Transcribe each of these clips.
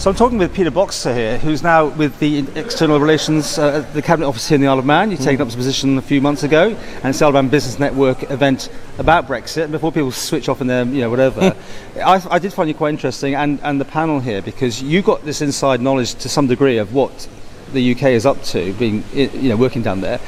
So I'm talking with Peter Boxer here, who's now with the External Relations, the Cabinet Office here in the Isle of Man. You've taken up this position a few months ago, and it's the Isle of Man Business Network event about Brexit. And before people switch off in their, whatever, I did find you quite interesting, and the panel here, because you got this inside knowledge to some degree of what the UK is up to, being, working down there.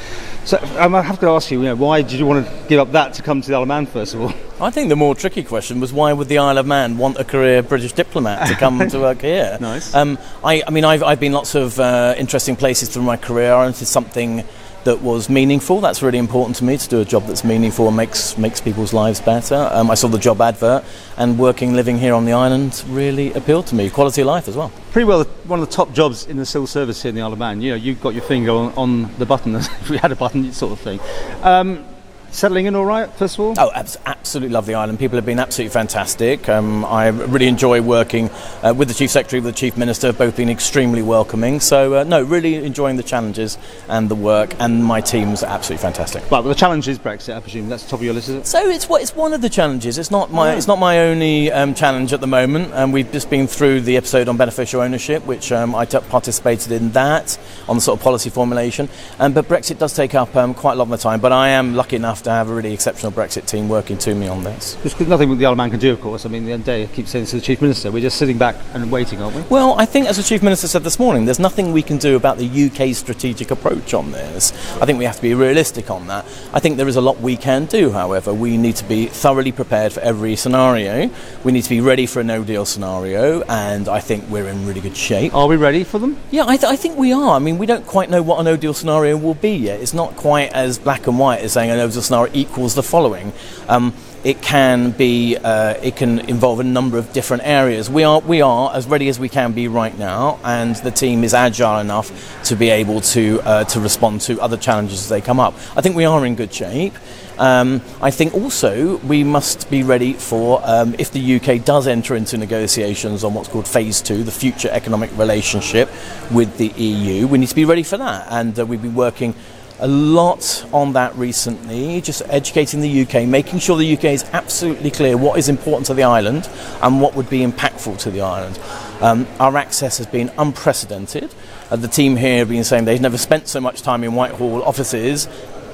So I have to ask you, why did you want to give up that to come to the Isle of Man, first of all? I think the more tricky question was, why would the Isle of Man want a career British diplomat to come to work here? Nice. I've been lots of interesting places through my career. I wanted something that was meaningful. That's really important to me, to do a job that's meaningful and makes people's lives better. I saw the job advert, and living here on the island really appealed to me. Quality of life as well. Pretty well one of the top jobs in the civil service here in the Isle of Man. You've got your finger on the button, if we had a button, sort of thing. Settling in all right, first of all? Oh, absolutely love the island. People have been absolutely fantastic. I really enjoy working with the Chief Secretary, with the Chief Minister, both been extremely welcoming. So, really enjoying the challenges and the work, and my team's absolutely fantastic. Right, well, the challenge is Brexit, I presume. That's the top of your list, is it? So it's one of the challenges. It's not my only challenge at the moment. We've just been through the episode on beneficial ownership, which I participated in that, on the sort of policy formulation. But Brexit does take up quite a lot of my time, but I am lucky enough to have a really exceptional Brexit team working to me on this. There's nothing the Isle of Man can do, of course. I mean, the other day I keep saying to the Chief Minister, we're just sitting back and waiting, aren't we? Well, I think, as the Chief Minister said this morning, there's nothing we can do about the UK's strategic approach on this. I think we have to be realistic on that. I think there is a lot we can do, however. We need to be thoroughly prepared for every scenario. We need to be ready for a no-deal scenario, and I think we're in really good shape. Are we ready for them? Yeah, I think we are. I mean, we don't quite know what a no-deal scenario will be yet. It's not quite as black and white as saying a no-deal scenario equals the following. It can be. It can involve a number of different areas. We are as ready as we can be right now, and the team is agile enough to be able to respond to other challenges as they come up. I think we are in good shape. I think also we must be ready for if the UK does enter into negotiations on what's called Phase 2, the future economic relationship with the EU. We need to be ready for that, and we've been working a lot on that recently, just educating the UK, making sure the UK is absolutely clear what is important to the island and what would be impactful to the island. Our access has been unprecedented. The team here have been saying they've never spent so much time in Whitehall offices,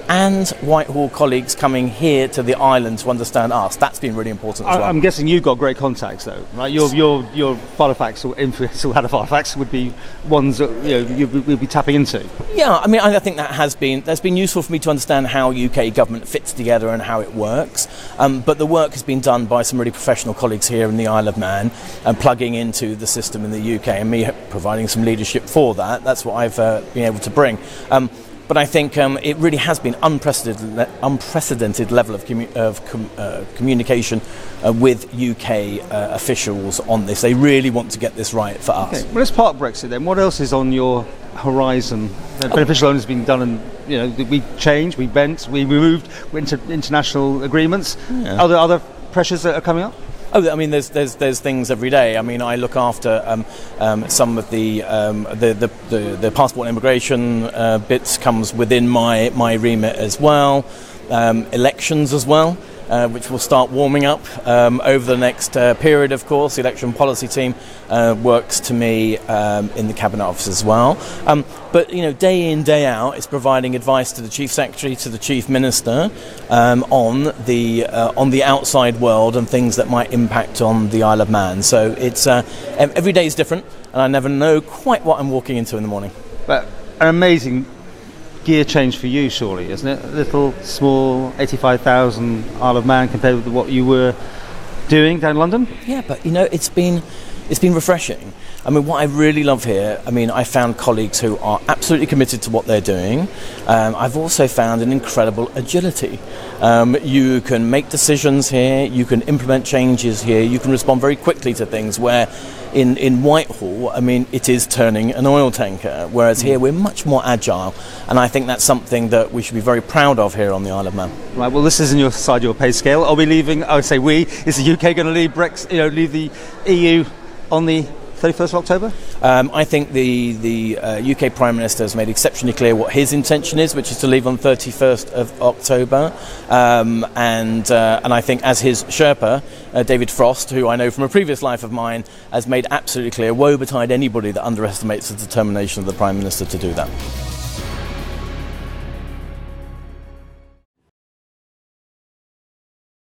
and Whitehall colleagues coming here to the island to understand us. That's been really important as well. I'm guessing you've got great contacts, though, right? Your Filofax or still had a Filofax would be ones that you'll be tapping into. Yeah, I mean, I think that's been useful for me to understand how UK government fits together and how it works. But the work has been done by some really professional colleagues here in the Isle of Man, and plugging into the system in the UK, and me providing some leadership for that. That's what I've been able to bring. But I think it really has been unprecedented level of communication with UK officials on this. They really want to get this right for us. Okay. Well, let's park Brexit then. What else is on your horizon? Beneficial ownership has been done, and we changed, we bent, we moved, went into international agreements. Yeah. Other pressures that are coming up? Oh, I mean, there's things every day. I mean, I look after some of the passport and immigration bits comes within my remit as well. Elections as well, which will start warming up over the next period. Of course, the election policy team works to me in the Cabinet Office as well. But day in, day out, it's providing advice to the Chief Secretary, to the Chief Minister on the outside world and things that might impact on the Isle of Man. So it's every day is different, and I never know quite what I'm walking into in the morning. But an amazing gear change for you, surely, isn't it? A little, small, 85,000 Isle of Man compared with what you were doing down in London? Yeah, but it's been refreshing. I mean, what I really love here, I found colleagues who are absolutely committed to what they're doing. I've also found an incredible agility. You can make decisions here, you can implement changes here, you can respond very quickly to things, where in Whitehall, it is turning an oil tanker, whereas here we're much more agile, and I think that's something that we should be very proud of here on the Isle of Man. Right, well, this isn't your pay scale. Are we leaving? I would say we. Is the UK going to leave Brexit? Leave the EU on the 31st of October? I think the UK Prime Minister has made exceptionally clear what his intention is, which is to leave on 31st of October. And I think as his Sherpa, David Frost, who I know from a previous life of mine, has made absolutely clear, woe betide anybody that underestimates the determination of the Prime Minister to do that.